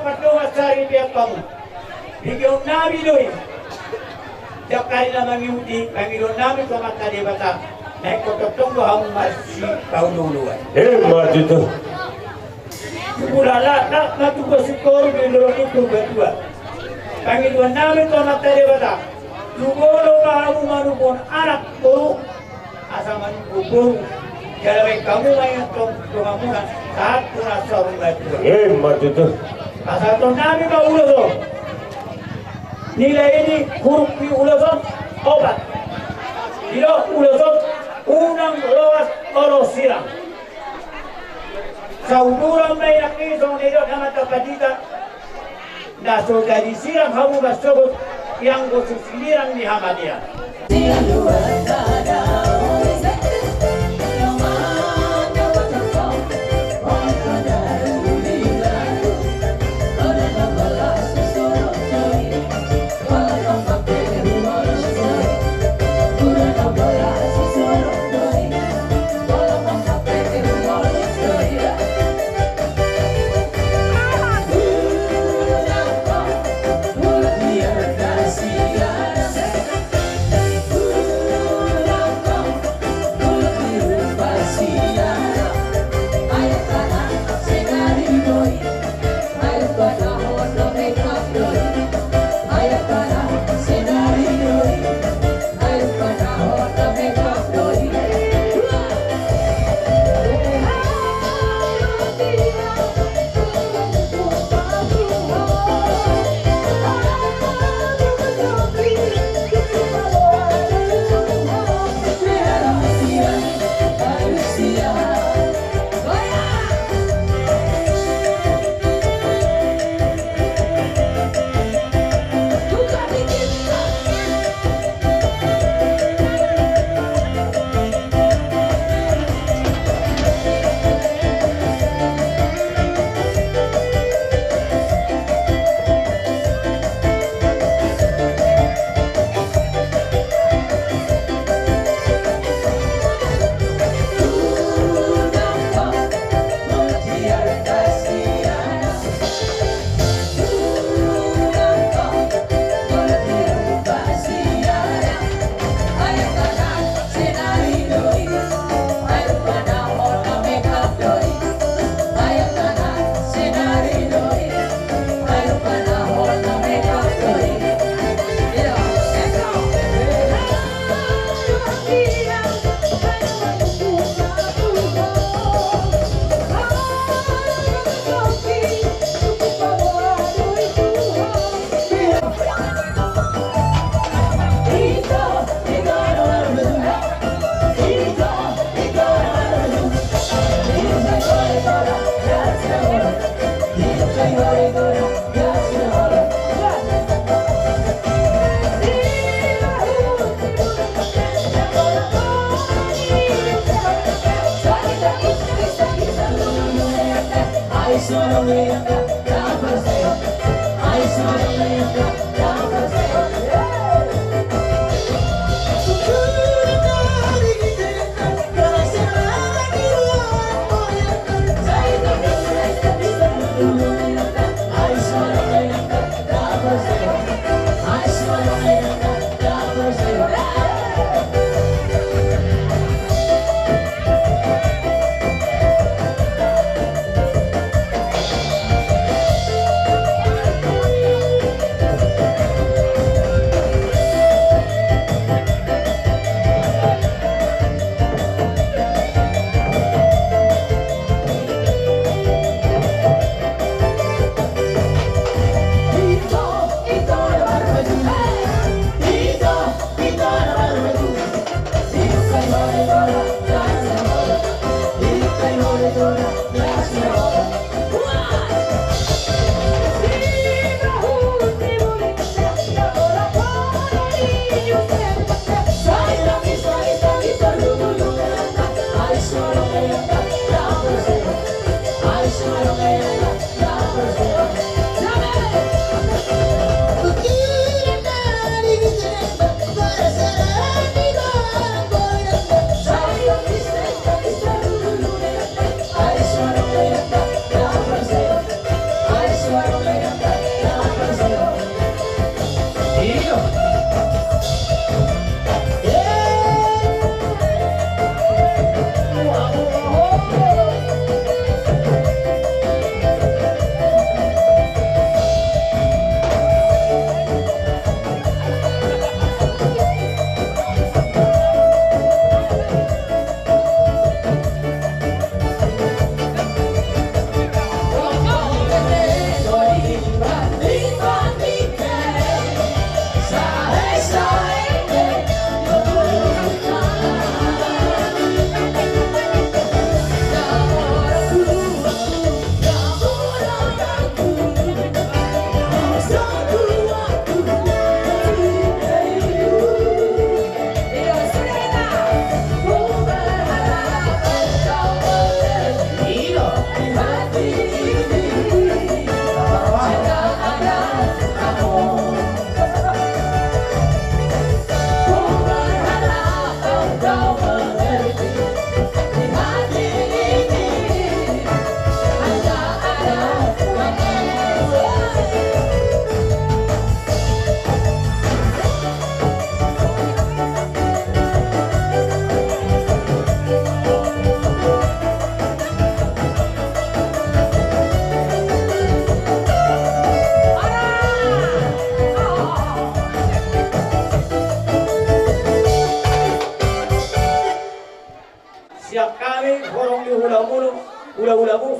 patunga sari biak kamu. Bigyan nabi doy. Jakari na mangiuti, mangiron namin kamata di bata. Naikototong do hang masih kau duluan. Hebat itu. Mulala na tugas skor di lorong itu berdua. Mangiron namin kamata di bata. Lugolo kamu manupon anak ko. Asa manupon. Kalau kamu main kamu saat kurasa rumah itu. Hebat itu. Asa to namin kau ulo. Nilai ini huruf di ulasan obat. Tidak ulasan unang lawas oro sirang. Sauduran may nakisong nito na matapatita na so dari sirang hamu basobot yang gosusiliran ni Hamadian.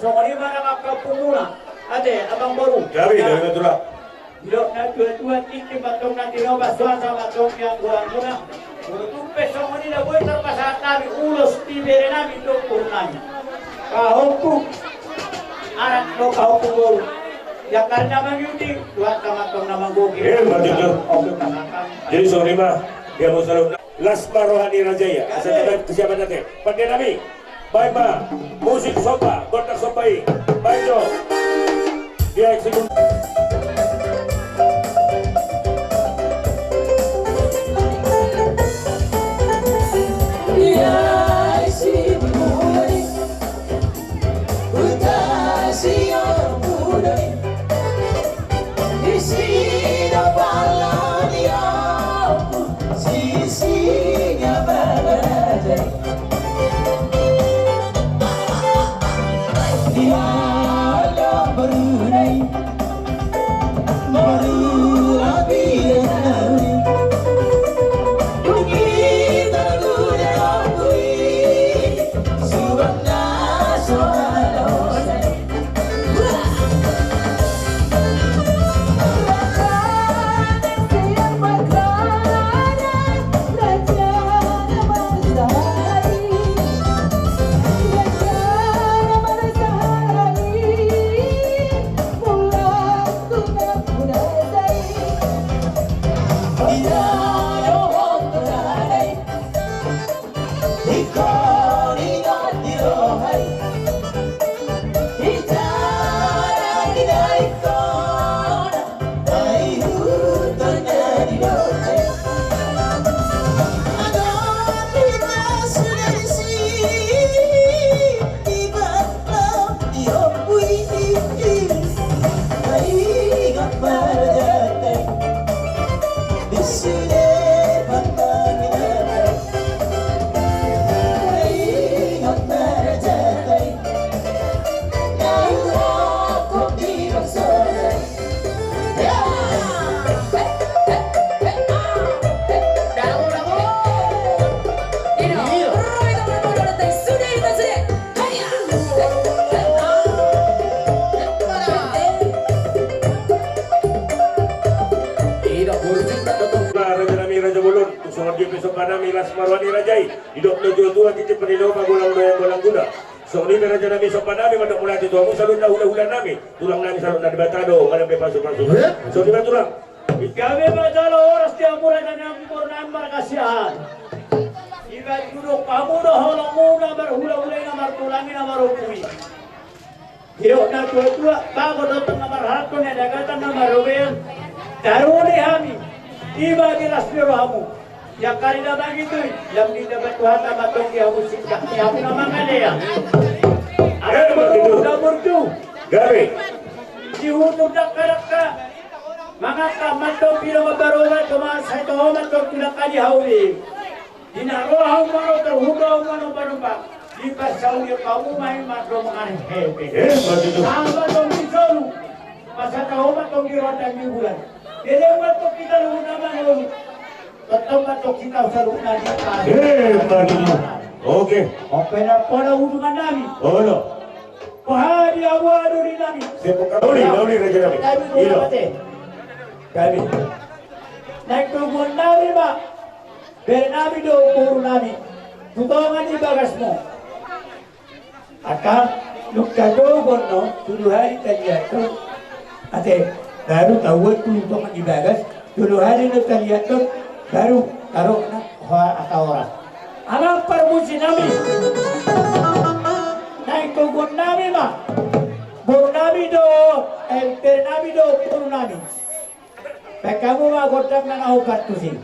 songoni mana makapumuna. Ate, abang baru. Gabi, dari Madura. Yok na tua tiki batong na tino baswa sa batong yang gua muna. Untuk pesong ini dah boleh terpasat nabi ulos tibere nabi itu purnanya. Kahongku anak lo kahongku baru. Ya karena mengikuti dua tamatong nama gogi. Betul. Jadi sore mah dia mau selalu Lasmar Rohani Rajaya. Asal kita kesiapan nanti. Pakai nabi. Baik ma, musik sopa, kotak sopai, banjo. Dia eksekutif. Lasmar Rohani Rajai hidup tujuh tua titip penilo magulang golang guna soni beraja nami sopan nami pada mulai itu kamu salun hula nami tulang nami salun dari batado mana bebas masuk soni batulang kami batalo oras dia mulai dari purnama markasihan iba duduk kamu dah holong muna berhula-hula namar tulangi namar rukui hidup na tua bago datang namar hatun yang dagatan namar ruben daruni hami iba di Lasmar Rohamu yang kali dah begitu, yang di dapat Tuhan nama tonggi musik kami aku nama mana ya? Ada baru dah berdu. Gabi. Dihutuk dah karakter. Maka matong pila mabarola kemana saya tahu matong pila kali hauli. Dinaroh mano terhubung mano baruba. Di pasal dia kamu main matong mengenai hebat. Begitu. Sama tong bisaru. Masa tahu matong dirotan di bulan. Jadi matong kita lu nama lu. Betul betul kita selalu nadi oke. Oke na pada hubungan nami. Oh no. Pahadi awal dari nami. Dauli raja nami. Ilo. Kami. Naik turun nami ba. Bernami do puru nami. Tutongan di bagasmu. Akan lukta dogon no. Tuduh hari tadi itu. Ate baru tahu tutongan di bagas. Tuduh hari itu tadi itu. Baru taruh nak atau orang. Alam permuji nami. Naik tugun nami mah. Burnami do, nami do purnami. Pekamu mah godam nang aukat tu sih.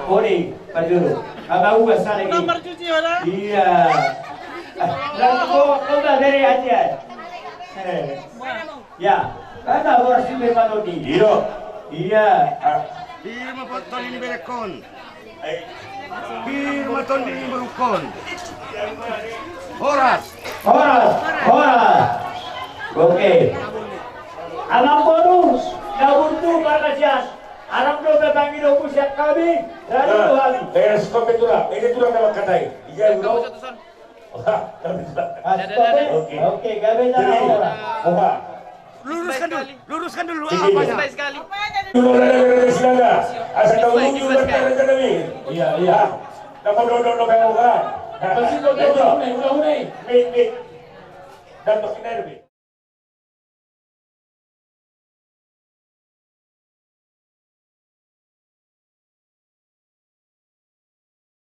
Ori, Pajuru. Abang ubah sana lagi. Nomor cuci mana? Iya. Lalu kau dah dari aja. Ya, karena orang sih memang di. Iya. Iya. Firma patol ini berekon. Ay, Firma ton ini berukon. Horas. Horas. Oke. Alam bonus, nabuntu para siya. Alam do bebangi do siya kami. Lalu hali. stop itu lah. Ini tulang dalam katai. Iya, bro. Wah, Oke, gabe jangan orang. Wah. Luruskan dulu Ini. apanya? Baik sekali. Dulu ada silaga. Asal tahu dulu bertahan kami. Iya. Kamu dodok kayak orang. Pasti kau udah. Mik. Dan tok ini.